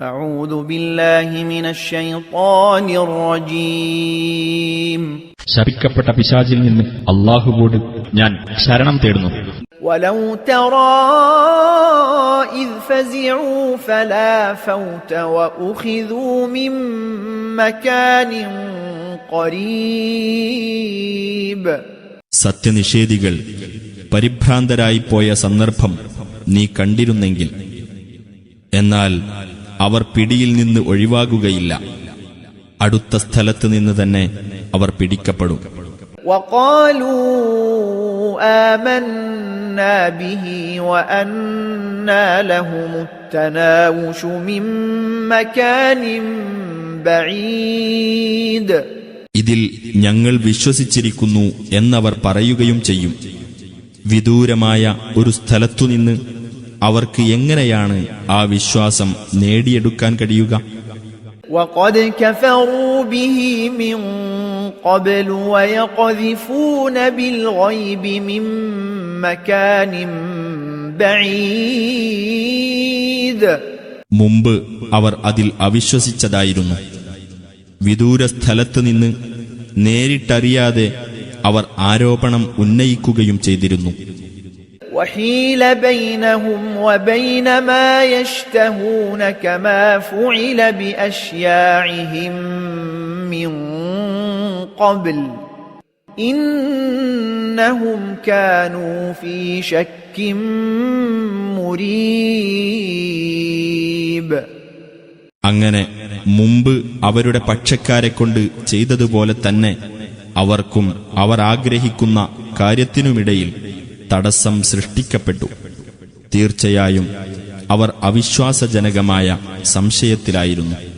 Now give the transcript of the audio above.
أعوذ بالله من الشيطان الرجيم. ശപിക്കപ്പെട്ട പിശാചിൽ നിന്ന് അല്ലാഹുവോട് ഞാൻ ശരണം തേടുന്നു. ولو ترى إذ فزعوا فلا فوت وأخذوا من مكان قريب. സത്യനിഷേധികൾ പരിഭ്രാന്തരായി പോയ സന്ദർഭം നീ കണ്ടിരുന്നെങ്കിൽ, എന്നാൽ അവർ പിടിയിൽ നിന്ന് ഒഴിവാകുകയില്ല, അടുത്ത സ്ഥലത്ത് നിന്ന് തന്നെ അവർ പിടിക്കപ്പെടും. وقالوا آمنا به وأنى لهم التناوش من مكان بعيد. ഇതിൽ ഞങ്ങൾ വിശ്വസിച്ചിരിക്കുന്നു എന്നവർ പറയുകയും ചെയ്യും. വിദൂരമായ ഒരു സ്ഥലത്തുനിന്ന് അവർക്ക് എങ്ങനെയാണ് ആ വിശ്വാസം നേടിയെടുക്കാൻ കഴിയുക? وقد كفروا به من قبل ويقذفون بالغيب من مكان بعيد. മുമ്പ് അവർ അതിൽ അവിശ്വസിച്ചതായിരുന്നു. വിദൂര സ്ഥലത്ത് നിന്ന് നേരിട്ടറിയാതെ അവർ ആരോപണം ഉന്നയിക്കുകയും ചെയ്തിരുന്നു. وحيل بينهم وبين ما يشتهون كما فعل بأشياعهم من قبل إنهم كانوا في شك مريب. അങ്ങനെ മുമ്പ് അവരുടെ പക്ഷക്കാരെക്കൊണ്ട് ചെയ്തതുപോലെ തന്നെ അവർക്കും അവർ ആഗ്രഹിക്കുന്ന കാര്യത്തിനുമിടയിൽ തടസ്സം സൃഷ്ടിക്കപ്പെട്ടു. തീർച്ചയായും അവർ അവിശ്വാസജനകമായ സംശയത്തിലായിരുന്നു.